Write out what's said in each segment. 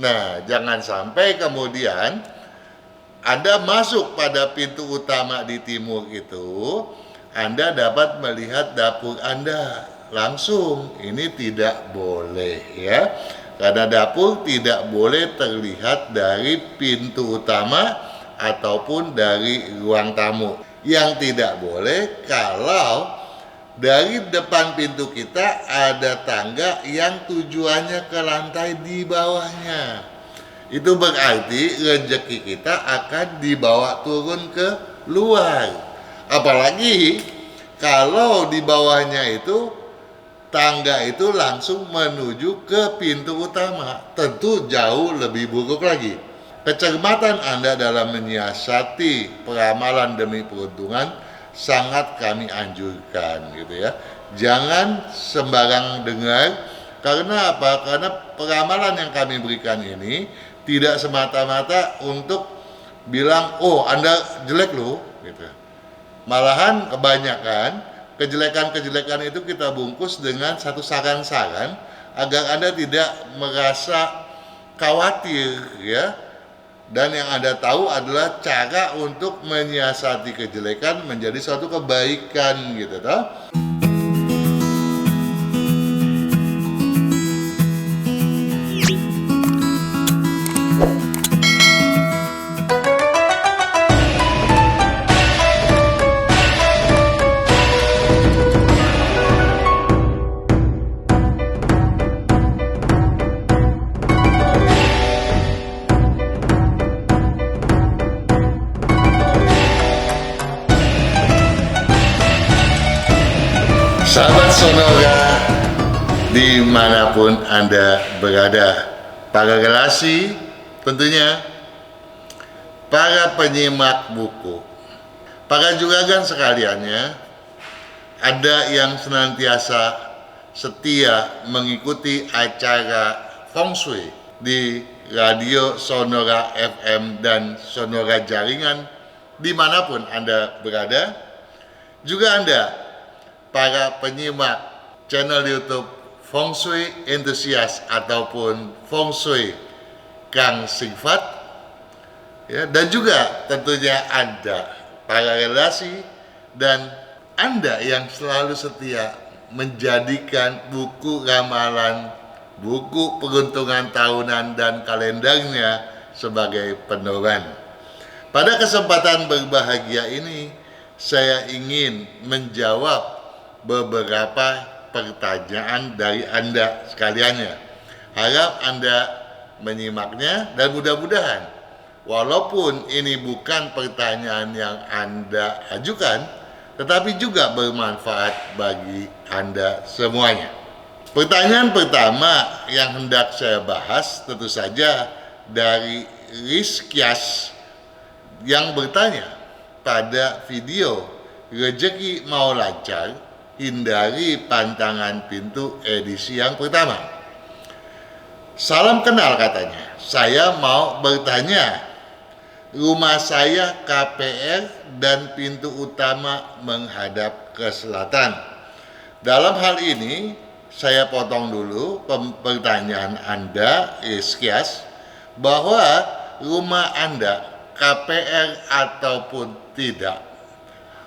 Nah, jangan sampai kemudian Anda masuk pada pintu utama di timur itu, Anda dapat melihat dapur Anda langsung. Ini tidak boleh ya. Karena dapur tidak boleh terlihat dari pintu utama ataupun dari ruang tamu. Yang tidak boleh kalau dari depan pintu kita ada tangga yang tujuannya ke lantai di bawahnya. Itu berarti rezeki kita akan dibawa turun ke luar. Apalagi kalau di bawahnya itu tangga itu langsung menuju ke pintu utama, tentu jauh lebih buruk lagi. Kecermatan Anda dalam menyiasati peramalan demi peruntungan sangat kami anjurkan gitu ya. Jangan sembarang dengar, karena apa? Karena peramalan yang kami berikan ini tidak semata-mata untuk bilang, oh Anda jelek loh gitu. Malahan kebanyakan kejelekan-kejelekan itu kita bungkus dengan satu saran-saran agar Anda tidak merasa khawatir ya. Dan yang Anda tahu adalah cara untuk menyiasati kejelekan menjadi suatu kebaikan gitu toh. Sahabat Sonora, dimanapun Anda berada, para relasi tentunya, para penyimak buku, para juragan sekaliannya, ada yang senantiasa setia mengikuti acara Feng Shui di Radio Sonora FM dan Sonora Jaringan dimanapun Anda berada. Juga Anda, para penyimak channel YouTube Feng Shui Enthusiast ataupun Feng Shui Kang Singfat ya, dan juga tentunya Anda, para relasi dan Anda yang selalu setia menjadikan buku ramalan, buku peruntungan tahunan dan kalendernya sebagai pedoman. Pada kesempatan berbahagia ini, saya ingin menjawab beberapa pertanyaan dari Anda sekaliannya. Harap Anda menyimaknya dan mudah-mudahan walaupun ini bukan pertanyaan yang Anda ajukan, tetapi juga bermanfaat bagi Anda semuanya. Pertanyaan pertama yang hendak saya bahas tentu saja dari Rizkyas yang bertanya pada video Rezeki Mau Lancar, Hindari Pantangan Pintu edisi yang pertama. Salam kenal katanya. Saya mau bertanya, rumah saya KPR dan pintu utama menghadap ke selatan. Dalam hal ini, saya potong dulu pertanyaan Anda, Rizkyas, bahwa rumah Anda KPR ataupun tidak,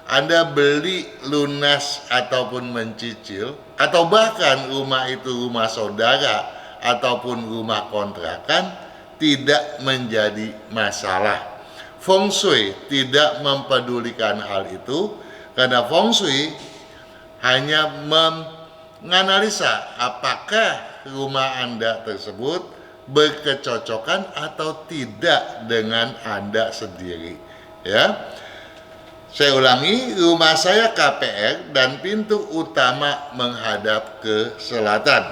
Anda beli lunas ataupun mencicil, atau bahkan rumah itu rumah saudara ataupun rumah kontrakan, tidak menjadi masalah. Feng Shui tidak mempedulikan hal itu, karena Feng Shui hanya menganalisa apakah rumah Anda tersebut berkecocokan atau tidak dengan Anda sendiri ya. Saya ulangi, rumah saya KPR dan pintu utama menghadap ke selatan.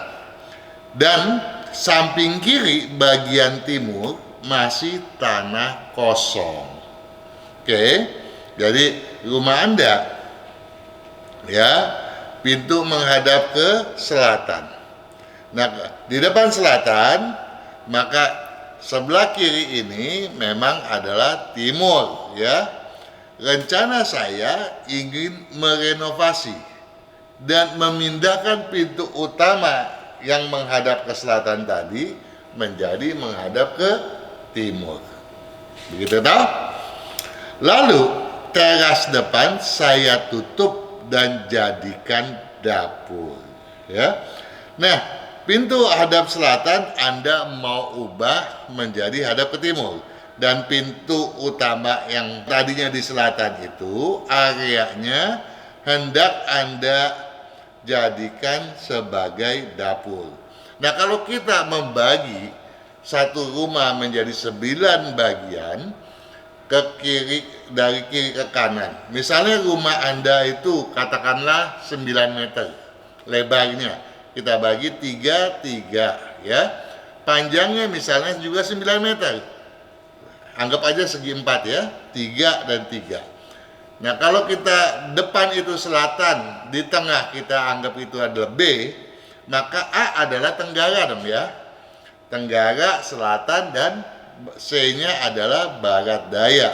Dan samping kiri bagian timur masih tanah kosong. Oke, jadi rumah Anda ya, pintu menghadap ke selatan. Nah, di depan selatan, maka sebelah kiri ini memang adalah timur ya. Rencana saya ingin merenovasi dan memindahkan pintu utama yang menghadap ke selatan tadi menjadi menghadap ke timur. Begitu toh? Lalu teras depan saya tutup dan jadikan dapur. Ya. Nah, pintu hadap selatan Anda mau ubah menjadi hadap ke timur. Dan pintu utama yang tadinya di selatan itu areanya hendak Anda jadikan sebagai dapur. Nah, kalau kita membagi satu rumah menjadi 9 bagian ke kiri, dari kiri ke kanan. Misalnya rumah Anda itu katakanlah 9 meter lebarnya. Kita bagi 3, 3 ya. Panjangnya misalnya juga 9 meter. Anggap aja segi 4 ya, 3 dan 3. Nah, kalau kita depan itu selatan, di tengah kita anggap itu adalah B, maka A adalah tenggara dong ya. Tenggara, selatan, dan C-nya adalah barat daya.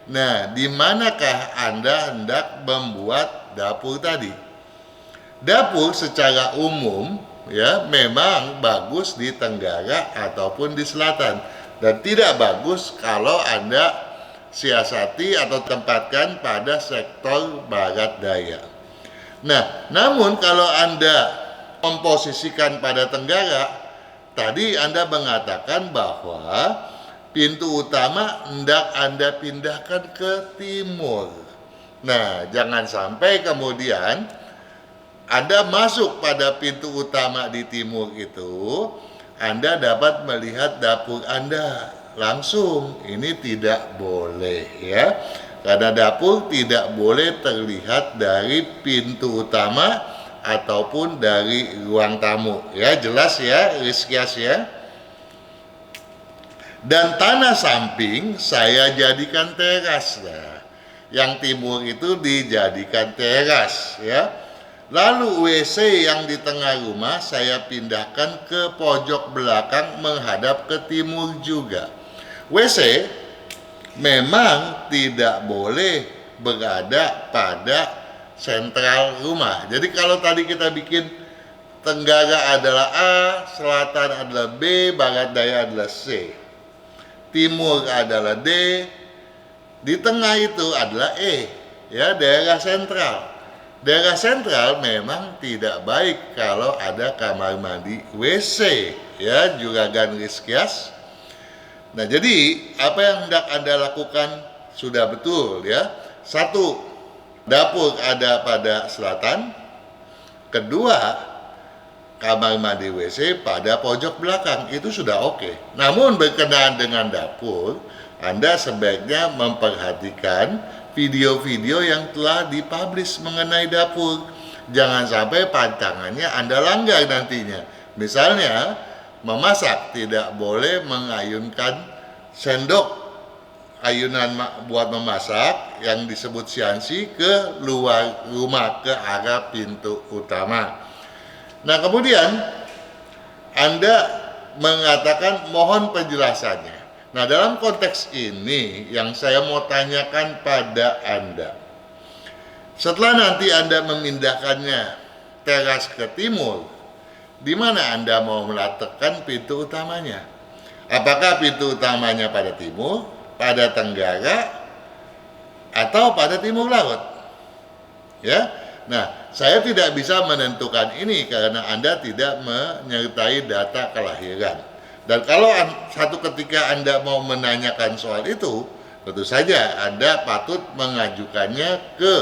Nah, di manakah Anda hendak membuat dapur tadi? Dapur secara umum ya memang bagus di tenggara ataupun di selatan, dan tidak bagus kalau Anda siasati atau tempatkan pada sektor barat daya. Nah, namun kalau Anda memposisikan pada tenggara, tadi Anda mengatakan bahwa pintu utama hendak Anda pindahkan ke timur. Nah, jangan sampai kemudian Anda masuk pada pintu utama di timur itu, Anda dapat melihat dapur Anda langsung. Ini tidak boleh ya. Karena dapur tidak boleh terlihat dari pintu utama ataupun dari ruang tamu. Ya, jelas ya, Rizkyas ya. Dan tanah samping saya jadikan teras. Nah, yang timur itu dijadikan teras ya. Lalu WC yang di tengah rumah saya pindahkan ke pojok belakang menghadap ke timur juga. WC memang tidak boleh berada pada sentral rumah. Jadi kalau tadi kita bikin tenggara adalah A, selatan adalah B, barat daya adalah C, timur adalah D, di tengah itu adalah E, ya, daerah sentral. Daerah sentral memang tidak baik kalau ada kamar mandi WC, ya, juragan Rizkyas. Nah, jadi apa yang hendak Anda lakukan sudah betul ya. Satu, dapur ada pada selatan. Kedua, kamar mandi WC pada pojok belakang. Itu sudah oke. Namun berkenaan dengan dapur, Anda sebaiknya memperhatikan video-video yang telah dipublish mengenai dapur. Jangan sampai pantangannya Anda langgar nantinya. Misalnya, memasak tidak boleh mengayunkan sendok ayunan buat memasak yang disebut siansi ke luar rumah, ke arah pintu utama. Nah, kemudian Anda mengatakan mohon penjelasannya. Nah, dalam konteks ini yang saya mau tanyakan pada Anda, setelah nanti Anda memindahkannya teras ke timur, di mana Anda mau meletakkan pintu utamanya? Apakah pintu utamanya pada timur, pada tenggara, atau pada timur laut? Ya, nah, saya tidak bisa menentukan ini karena Anda tidak menyertai data kelahiran. Dan kalau satu ketika Anda mau menanyakan soal itu, tentu saja Anda patut mengajukannya ke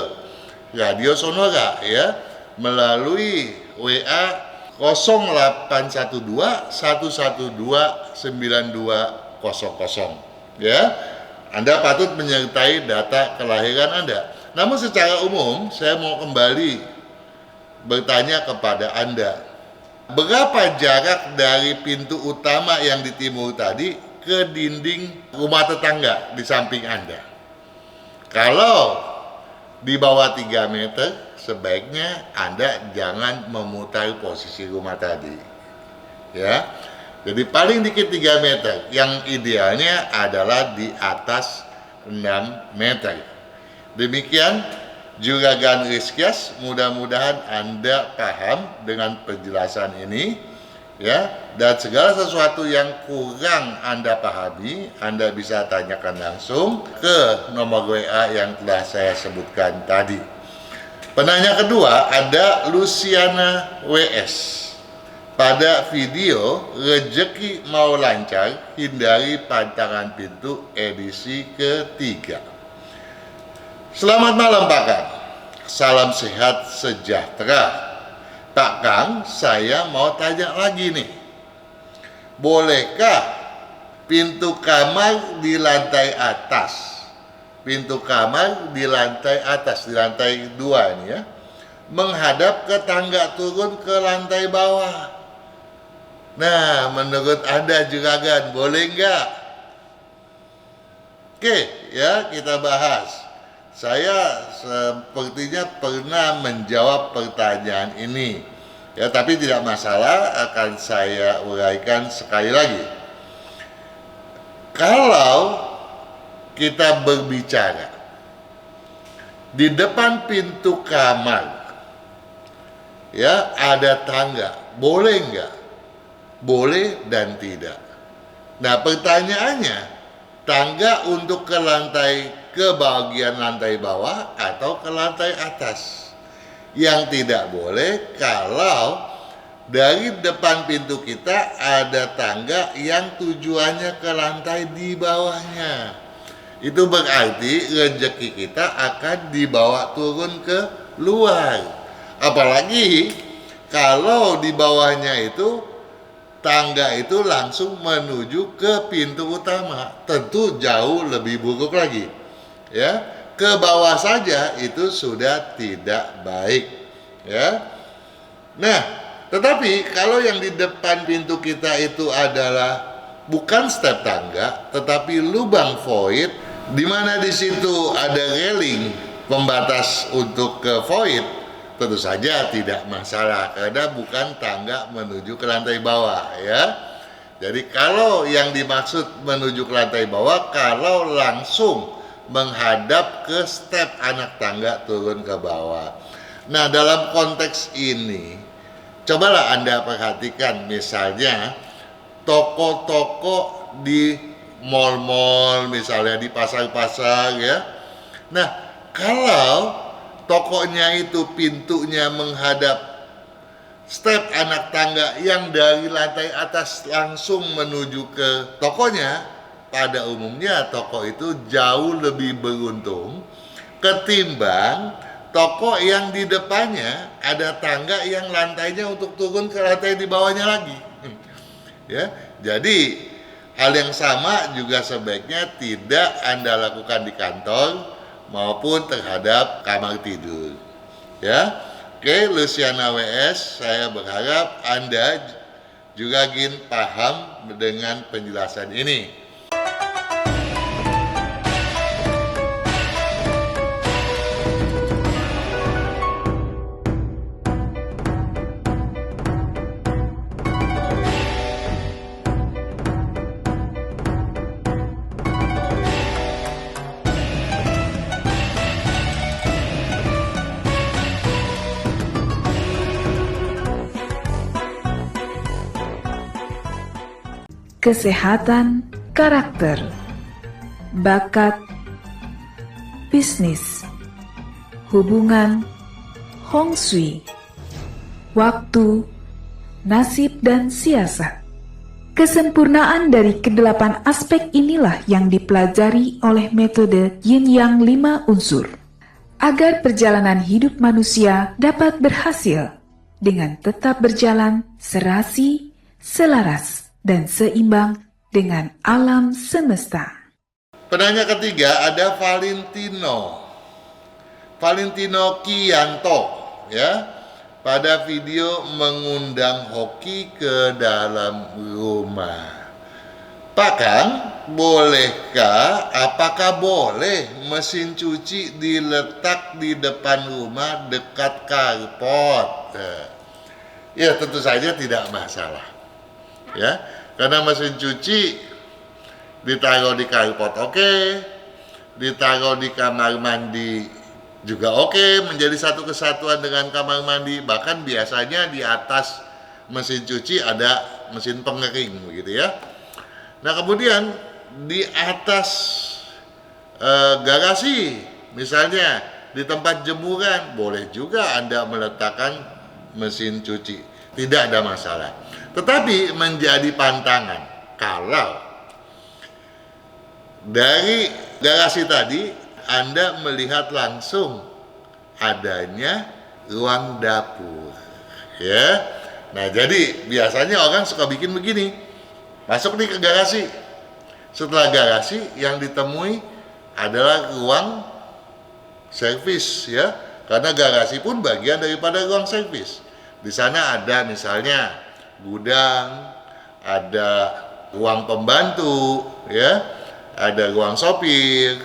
Radio Sonora ya, melalui WA 0812 112 9200 ya. Anda patut menyertai data kelahiran Anda. Namun secara umum saya mau kembali bertanya kepada Anda, berapa jarak dari pintu utama yang di timur tadi ke dinding rumah tetangga di samping Anda? Kalau di bawah 3 meter, sebaiknya Anda jangan memutar posisi rumah tadi. Ya. Jadi paling dikit 3 meter, yang idealnya adalah di atas 6 meter. Demikian Juragan Rizkyas, mudah-mudahan Anda paham dengan penjelasan ini. ya. Dan segala sesuatu yang kurang Anda pahami, Anda bisa tanyakan langsung ke nomor WA yang telah saya sebutkan tadi. Penanya kedua ada Luciana WS. Pada video Rezeki Mau Lancar, Hindari Pantangan Pintu edisi ketiga. Selamat malam Pak Kang, salam sehat sejahtera. Pak Kang, saya mau tanya lagi nih, bolehkah pintu kamar di lantai atas, pintu kamar di lantai atas, di lantai 2 ini ya, menghadap ke tangga turun ke lantai bawah? Nah, menurut Anda juragan, boleh nggak? Oke, ya kita bahas. Saya sepertinya pernah menjawab pertanyaan ini, ya, tapi tidak masalah, akan saya uraikan sekali lagi. Kalau kita berbicara di depan pintu kamar, ya, ada tangga, boleh nggak? Boleh dan tidak. Nah, pertanyaannya, tangga untuk ke bagian lantai bawah atau ke lantai atas? Yang tidak boleh kalau dari depan pintu kita ada tangga yang tujuannya ke lantai di bawahnya. Itu berarti rezeki kita akan dibawa turun ke luar. Apalagi kalau di bawahnya itu tangga itu langsung menuju ke pintu utama, tentu jauh lebih buruk lagi. Ya, ke bawah saja itu sudah tidak baik. Ya. Nah, tetapi kalau yang di depan pintu kita itu adalah bukan step tangga, tetapi lubang void, di mana di situ ada railing pembatas untuk ke void, tentu saja tidak masalah karena bukan tangga menuju ke lantai bawah, ya. Jadi kalau yang dimaksud menuju ke lantai bawah, kalau langsung menghadap ke step anak tangga turun ke bawah. Nah, dalam konteks ini cobalah Anda perhatikan, misalnya toko-toko di mall-mall, misalnya di pasar-pasar, ya. Nah, kalau tokonya itu pintunya menghadap step anak tangga yang dari lantai atas langsung menuju ke tokonya, pada umumnya toko itu jauh lebih beruntung ketimbang toko yang di depannya ada tangga yang lantainya untuk turun ke lantai di bawahnya lagi. Ya, jadi hal yang sama juga sebaiknya tidak Anda lakukan di kantor maupun terhadap kamar tidur. Ya, oke, Luciana WS, saya berharap Anda juga ingin paham dengan penjelasan ini. Kesehatan karakter, bakat, bisnis, hubungan, Hong Shui, waktu, nasib, dan siasat. Kesempurnaan dari kedelapan aspek inilah yang dipelajari oleh metode Yin Yang 5 unsur, agar perjalanan hidup manusia dapat berhasil dengan tetap berjalan serasi, selaras, dan seimbang dengan alam semesta. Penanya ketiga ada Valentino Kianto, ya. Pada video mengundang hoki ke dalam rumah. Pak Kang, apakah boleh mesin cuci diletak di depan rumah dekat carport? Ya, tentu saja tidak masalah. Ya, karena mesin cuci ditaruh di carport oke, ditaruh di kamar mandi juga oke, menjadi satu kesatuan dengan kamar mandi. Bahkan biasanya di atas mesin cuci, ada mesin pengering begitu ya. Nah, kemudian di atas garasi, misalnya di tempat jemuran, boleh juga Anda meletakkan mesin cuci, tidak ada masalah. Tetapi menjadi pantangan kalau dari garasi tadi Anda melihat langsung adanya ruang dapur, ya. Nah, jadi biasanya orang suka bikin begini, masuk nih ke garasi. Setelah garasi, yang ditemui adalah ruang servis, ya, karena garasi pun bagian daripada ruang servis. Di sana ada misalnya gudang, ada ruang pembantu, ya, ada ruang sopir,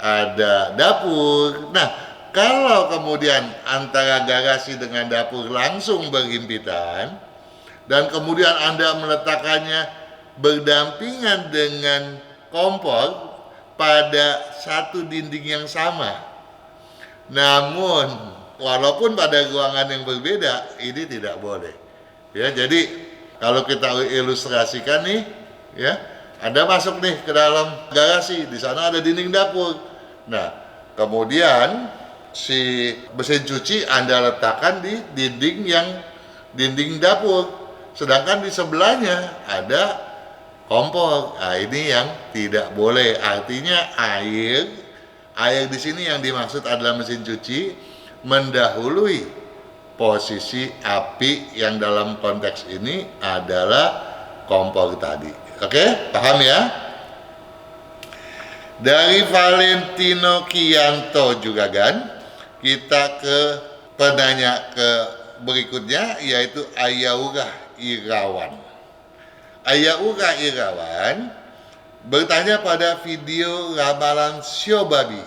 ada dapur. Nah, kalau kemudian antara garasi dengan dapur langsung berhimpitan dan kemudian Anda meletakkannya berdampingan dengan kompor pada satu dinding yang sama, namun walaupun pada ruangan yang berbeda, ini tidak boleh, ya. Jadi kalau kita ilustrasikan nih, ya, Anda masuk nih ke dalam garasi, di sana ada dinding dapur. Nah, kemudian si mesin cuci Anda letakkan di dinding dapur, sedangkan di sebelahnya ada kompor. Nah, ini yang tidak boleh. Artinya air di sini yang dimaksud adalah mesin cuci mendahului posisi api yang dalam konteks ini adalah kompor tadi. Oke, paham ya? Dari Valentino Kianto juga kan, kita ke penanya ke berikutnya, yaitu Ayaura Irawan. Ayaura Irawan bertanya pada video ramalan Shio Babi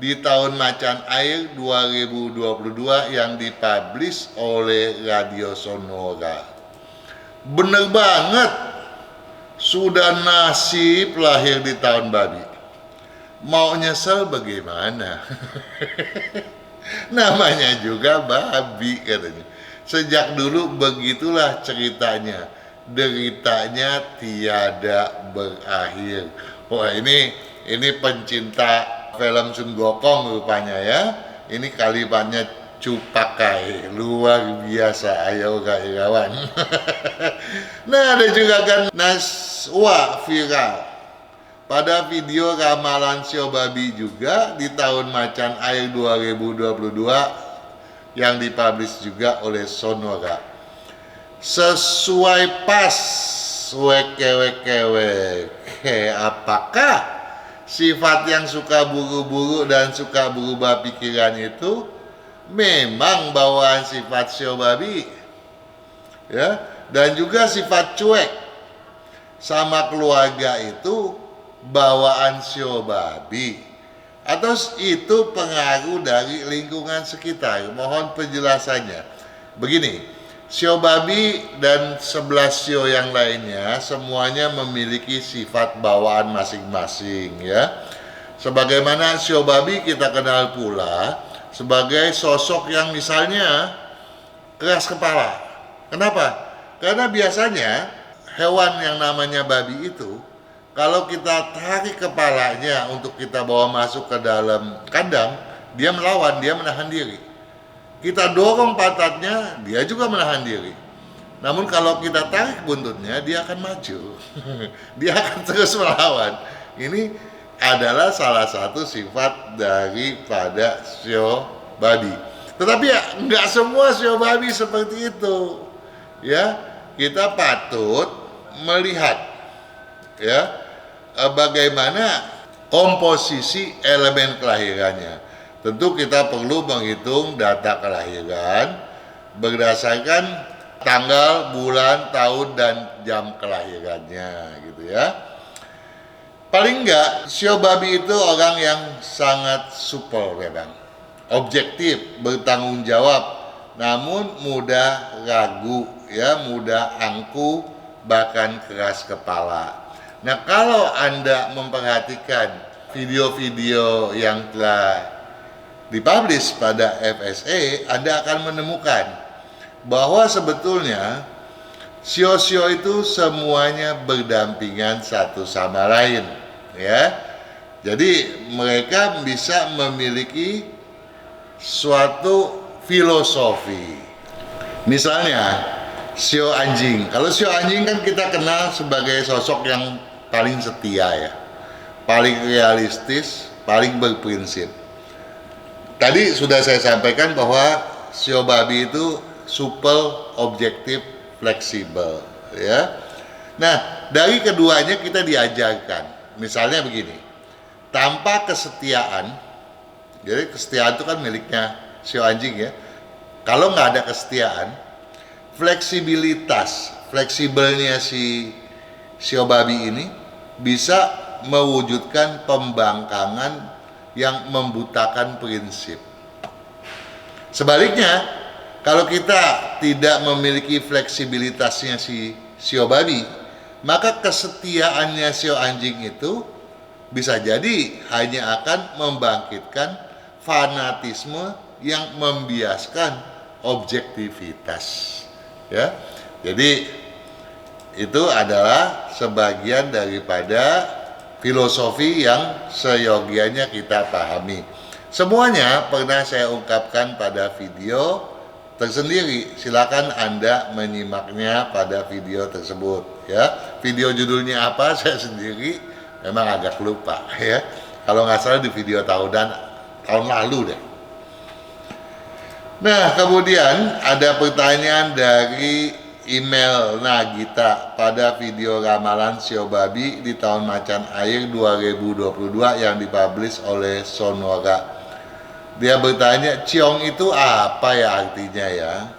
di tahun Macan Air 2022 yang dipublish oleh Radio Sonora. Bener banget, sudah nasib lahir di tahun babi. Mau nyesel bagaimana? Namanya juga babi katanya. Sejak dulu begitulah ceritanya. Deritanya tiada berakhir. Wah, ini pencinta film Sun Gokong rupanya ya. Ini kalimatnya cupakai, luar biasa Ayaura Irawan. Nah, ada juga kan Naswa viral pada video ramalan Shio Babi juga di tahun Macan Air 2022 yang dipublish juga oleh Sonora. Sesuai pas apakah sifat yang suka buru-buru dan suka berubah pikiran itu memang bawaan sifat Shio Babi, ya, dan juga sifat cuek sama keluarga itu bawaan Shio Babi, atau itu pengaruh dari lingkungan sekitar? Mohon penjelasannya. Begini, Shio Babi dan 11 shio yang lainnya semuanya memiliki sifat bawaan masing-masing, ya. Sebagaimana Shio Babi kita kenal pula sebagai sosok yang misalnya keras kepala. Kenapa? Karena biasanya hewan yang namanya babi itu, kalau kita tarik kepalanya untuk kita bawa masuk ke dalam kandang, dia melawan, dia menahan diri. Kita dorong pantatnya, dia juga menahan diri. Namun kalau kita tarik buntutnya, dia akan maju. Dia akan terus melawan. Ini adalah salah satu sifat daripada Shio Babi. Tetapi ya, nggak semua Shio Babi seperti itu. Ya, kita patut melihat, ya, bagaimana komposisi elemen kelahirannya. Tentu kita perlu menghitung data kelahiran berdasarkan tanggal, bulan, tahun, dan jam kelahirannya, gitu ya. Paling enggak, Shio Babi itu orang yang sangat supel memang, objektif, bertanggung jawab, namun mudah ragu, ya, mudah angkuh, bahkan keras kepala. Nah, kalau Anda memperhatikan video-video yang telah dipublish pada FSA, Anda akan menemukan bahwa sebetulnya sio-sio itu semuanya berdampingan satu sama lain, ya. Jadi mereka bisa memiliki suatu filosofi. Misalnya sio anjing. Kalau sio anjing kan kita kenal sebagai sosok yang paling setia ya, paling realistis, paling berprinsip. Tadi sudah saya sampaikan bahwa sio babi itu supel, objektif, fleksibel, ya. Nah, dari keduanya kita diajarkan. Misalnya begini, tanpa kesetiaan, jadi kesetiaan itu kan miliknya sio anjing ya. Kalau nggak ada kesetiaan, fleksibelnya si sio babi ini bisa mewujudkan pembangkangan yang membutakan prinsip. Sebaliknya, kalau kita tidak memiliki fleksibilitasnya si sio babi, maka kesetiaannya sio anjing itu bisa jadi hanya akan membangkitkan fanatisme yang membiaskan objektivitas. Ya, jadi itu adalah sebagian daripada filosofi yang seyogianya kita pahami. Semuanya pernah saya ungkapkan pada video tersendiri. Silakan Anda menyimaknya pada video tersebut ya. Video judulnya apa saya sendiri memang agak lupa ya. Kalau nggak salah di video tahun lalu deh. Nah, kemudian ada pertanyaan dari email Nagita pada video ramalan sio babi di tahun macan air 2022 yang dipublish oleh Sonora. Dia bertanya, ciong itu apa ya artinya ya?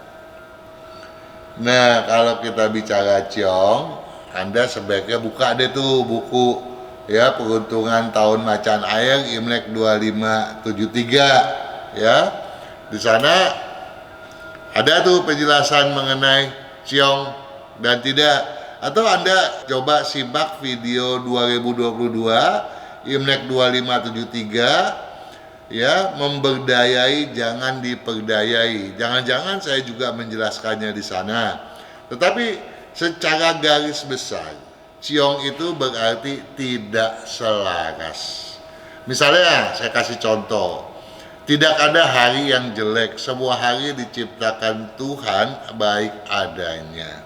Nah, kalau kita bicara ciong, Anda sebaiknya buka deh tuh buku ya peruntungan tahun macan air Imlek 2573 ya. Di sana ada tuh penjelasan mengenai ciong dan tidak. Atau Anda coba simak video 2022 Imlek 2573 ya, memberdayai jangan diperdayai. Jangan-jangan saya juga menjelaskannya di sana. Tetapi secara garis besar, ciong itu berarti tidak selaras. Misalnya saya kasih contoh, tidak ada hari yang jelek, semua hari diciptakan Tuhan baik adanya.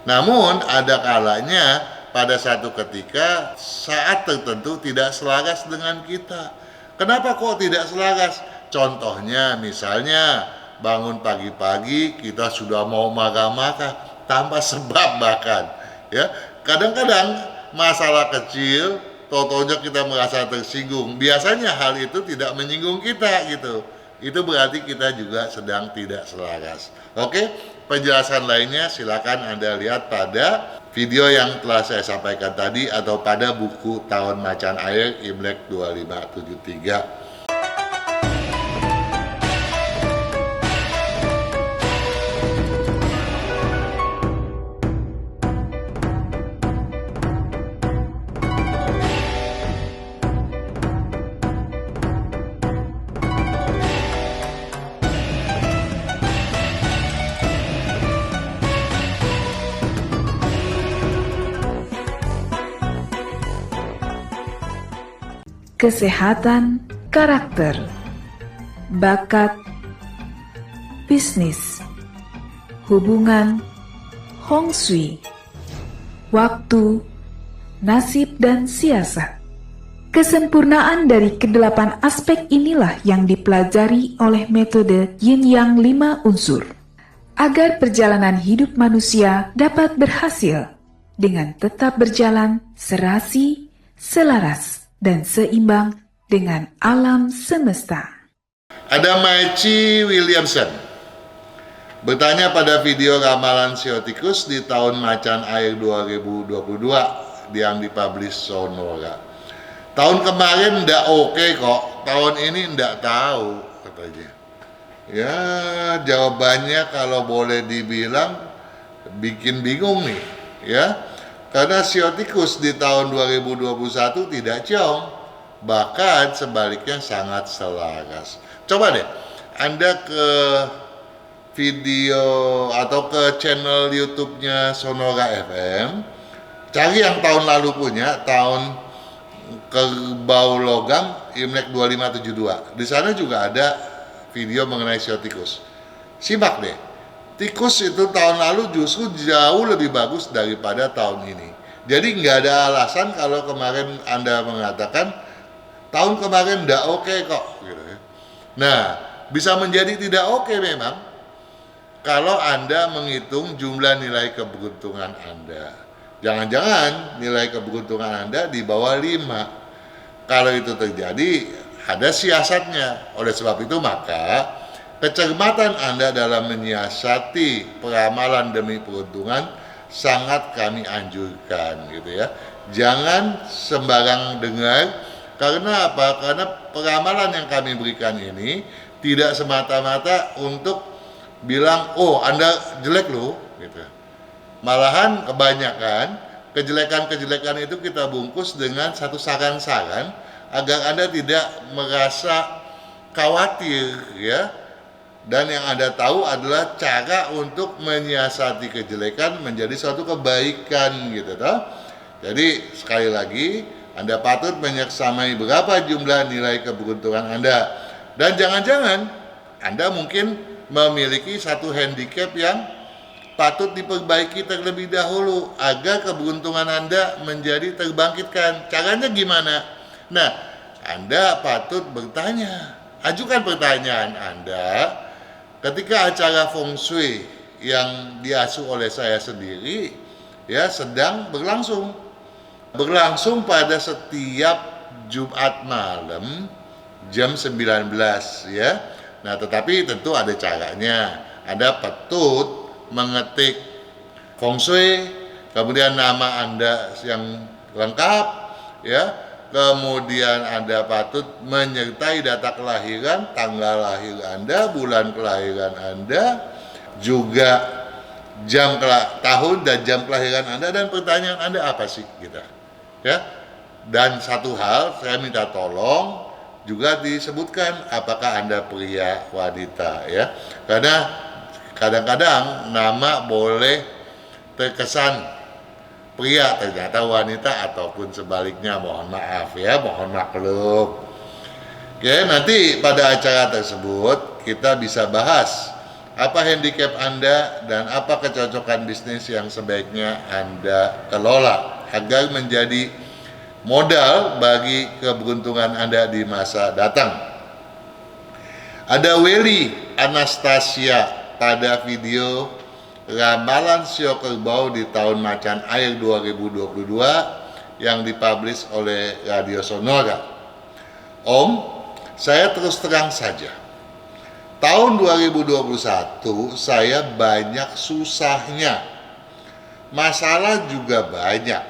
Namun ada kalanya pada satu ketika saat tertentu tidak selaras dengan kita. Kenapa kok tidak selaras? Contohnya misalnya bangun pagi-pagi kita sudah mau marah-marah tanpa sebab bahkan ya. Kadang-kadang masalah kecil totonya kita merasa tersinggung. Biasanya hal itu tidak menyinggung kita gitu. Itu berarti kita juga sedang tidak selaras. Oke, penjelasan lainnya silakan Anda lihat pada video yang telah saya sampaikan tadi atau pada buku Tahun Macan Air Imlek 2573. Kesehatan karakter, bakat, bisnis, hubungan, Hong Shui, waktu, nasib dan siasat. Kesempurnaan dari kedelapan aspek inilah yang dipelajari oleh metode Yin Yang 5 unsur, agar perjalanan hidup manusia dapat berhasil dengan tetap berjalan serasi, selaras, dan seimbang dengan alam semesta. Ada Maichi Williamson bertanya pada video ramalan siotikus di tahun macan air 2022 yang dipublish Sonora. Tahun kemarin ndak oke kok, tahun ini ndak tahu katanya. Ya jawabannya kalau boleh dibilang bikin bingung nih ya. Karena siotikus di tahun 2021 tidak ciong, bahkan sebaliknya sangat selaras. Coba deh, Anda ke video atau ke channel YouTube-nya Sonora FM, cari yang tahun lalu punya, tahun Kerbau Logam Imlek 2572. Di sana juga ada video mengenai sio tikus. Simak deh. Tikus itu tahun lalu justru jauh lebih bagus daripada tahun ini. Jadi nggak ada alasan kalau kemarin Anda mengatakan tahun kemarin nggak oke kok. Gitu ya. Nah, bisa menjadi tidak oke memang kalau Anda menghitung jumlah nilai keberuntungan Anda. Jangan-jangan nilai keberuntungan Anda di bawah 5. Kalau itu terjadi, ada siasatnya. Oleh sebab itu maka kecermatan Anda dalam menyiasati peramalan demi peruntungan sangat kami anjurkan gitu ya. Jangan sembarang dengar, karena apa? Karena peramalan yang kami berikan ini tidak semata-mata untuk bilang, oh Anda jelek loh gitu. Malahan kebanyakan kejelekan-kejelekan itu kita bungkus dengan satu saran-saran agar Anda tidak merasa khawatir ya. Dan yang Anda tahu adalah cara untuk menyiasati kejelekan menjadi suatu kebaikan gitu toh. Jadi sekali lagi Anda patut menyeksamai berapa jumlah nilai keberuntungan Anda. Dan jangan-jangan Anda mungkin memiliki satu handicap yang patut diperbaiki terlebih dahulu agar keberuntungan Anda menjadi terbangkitkan. Caranya gimana? Nah, Anda patut bertanya. Ajukan pertanyaan Anda ketika acara feng shui yang diasuh oleh saya sendiri ya sedang berlangsung pada setiap Jumat malam jam 19 ya. Nah, tetapi tentu ada caranya. Anda patut mengetik feng shui, kemudian nama Anda yang lengkap ya. Kemudian Anda patut menyertai data kelahiran, tanggal lahir Anda, bulan kelahiran Anda, juga tahun dan jam kelahiran Anda, dan pertanyaan Anda apa sih gitu. Ya. Dan satu hal saya minta tolong juga disebutkan apakah Anda pria wanita ya. Karena kadang-kadang nama boleh terkesan pria ternyata wanita ataupun sebaliknya, mohon maaf ya, mohon maklum. Oke, nanti pada acara tersebut kita bisa bahas apa handicap Anda dan apa kecocokan bisnis yang sebaiknya Anda kelola agar menjadi modal bagi keberuntungan Anda di masa datang. Ada Welly Anastasia pada video ramalan sio kerbau di tahun macan air 2022 yang dipublish oleh Radio Sonora. Om, saya terus terang saja. Tahun 2021 saya banyak susahnya. Masalah juga banyak.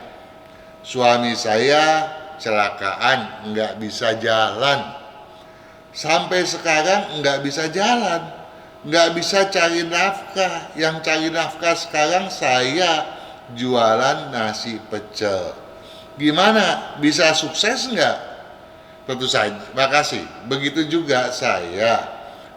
Suami saya kecelakaan, nggak bisa jalan. Sampai sekarang nggak bisa jalan. Nggak bisa cari nafkah. Yang cari nafkah sekarang saya jualan nasi pecel. Gimana? Bisa sukses nggak? Tentu saja, makasih. Begitu juga saya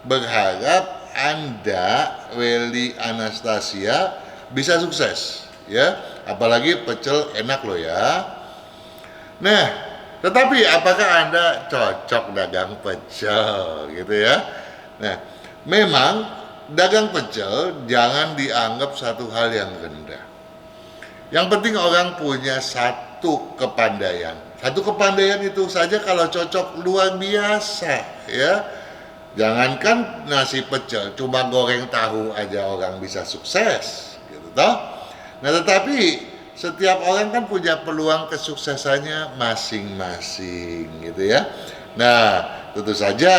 berharap Anda, Welly Anastasia, bisa sukses ya. Apalagi pecel enak loh ya. Nah, tetapi apakah Anda cocok dagang pecel gitu ya? Nah, memang dagang pecel jangan dianggap satu hal yang rendah. Yang penting orang punya satu kepandaian. Satu kepandaian itu saja kalau cocok luar biasa ya. Jangankan nasi pecel, cuma goreng tahu aja orang bisa sukses gitu toh. Nah, tetapi setiap orang kan punya peluang kesuksesannya masing-masing gitu ya. Nah, tentu saja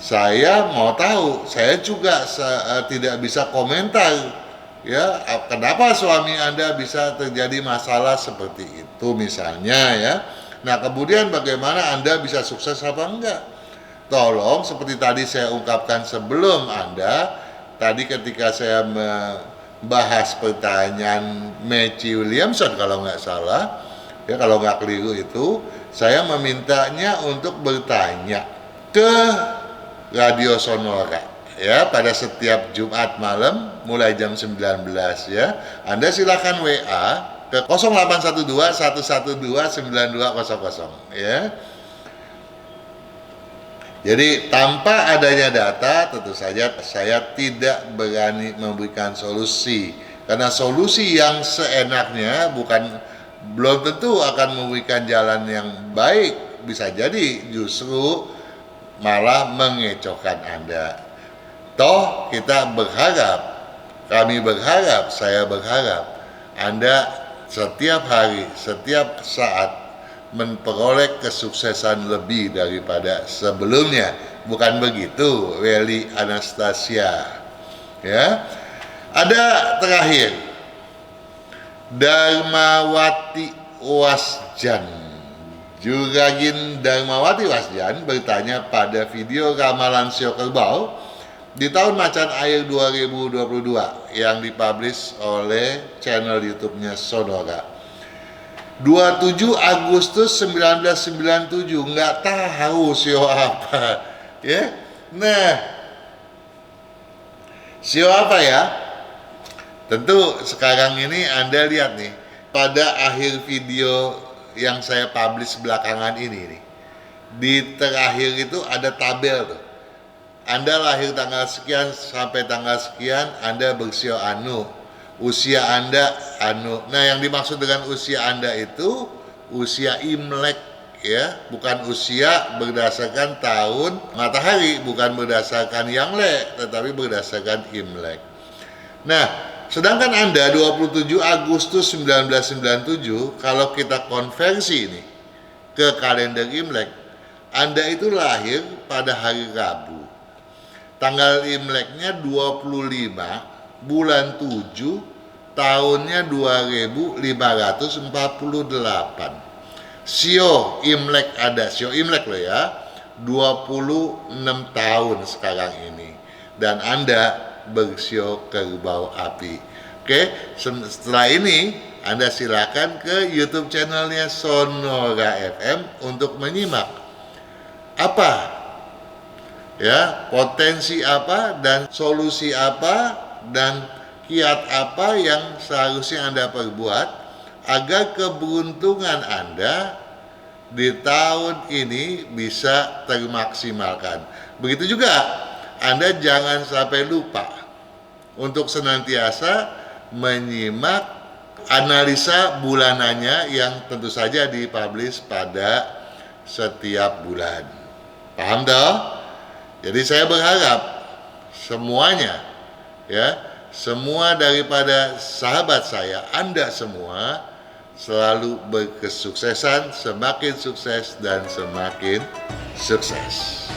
saya mau tahu, saya juga tidak bisa komentar ya, kenapa suami Anda bisa terjadi masalah seperti itu misalnya ya. Nah, kemudian bagaimana Anda bisa sukses apa enggak? Tolong seperti tadi saya ungkapkan sebelum Anda, tadi ketika saya membahas pertanyaan Matthew Williamson kalau nggak salah, ya kalau nggak keliru itu, saya memintanya untuk bertanya ke Radio Sonora ya pada setiap Jumat malam mulai jam 19 ya. Anda silakan WA ke 0812 112 9200 ya. Jadi tanpa adanya data tentu saja saya tidak berani memberikan solusi, karena solusi yang seenaknya belum tentu akan memberikan jalan yang baik, bisa jadi justru malah mengecohkan Anda. Toh kami berharap, saya berharap Anda setiap hari, setiap saat memperoleh kesuksesan lebih daripada sebelumnya. Bukan begitu, Welly Anastasia? Ya. Ada terakhir, Darmawati Wasjan. Juragin Darmawati Wasjan bertanya pada video ramalan Sio Kerbau di tahun macan air 2022 yang dipublish oleh channel YouTube-nya Sonora. 27 Agustus 1997, nggak tahu sio apa ya. Nah, sio apa ya? Tentu sekarang ini Anda lihat nih, pada akhir video yang saya publish belakangan ini nih, di terakhir itu ada tabel tuh. Anda lahir tanggal sekian sampai tanggal sekian, Anda bersio anu, usia Anda anu. Nah, yang dimaksud dengan usia Anda itu usia Imlek ya, bukan usia berdasarkan tahun matahari, bukan berdasarkan Yanglek, tetapi berdasarkan Imlek. Nah, sedangkan Anda 27 Agustus 1997, kalau kita konversi ini ke kalender Imlek, Anda itu lahir pada hari Rabu. Tanggal Imleknya 25 bulan 7 tahunnya 2548. Sio Imlek ada, Sio Imlek loh ya, 26 tahun sekarang ini. Dan Anda bersio kerbau api. Oke, setelah ini Anda silakan ke YouTube channelnya Sonora FM untuk menyimak apa ya, potensi apa dan solusi apa dan kiat apa yang seharusnya Anda perbuat agar keberuntungan Anda di tahun ini bisa termaksimalkan. Begitu juga Anda jangan sampai lupa untuk senantiasa menyimak analisa bulanannya yang tentu saja dipublish pada setiap bulan. Paham toh? Jadi saya berharap semuanya ya, semua daripada sahabat saya, Anda semua selalu berkesuksesan, semakin sukses dan semakin sukses.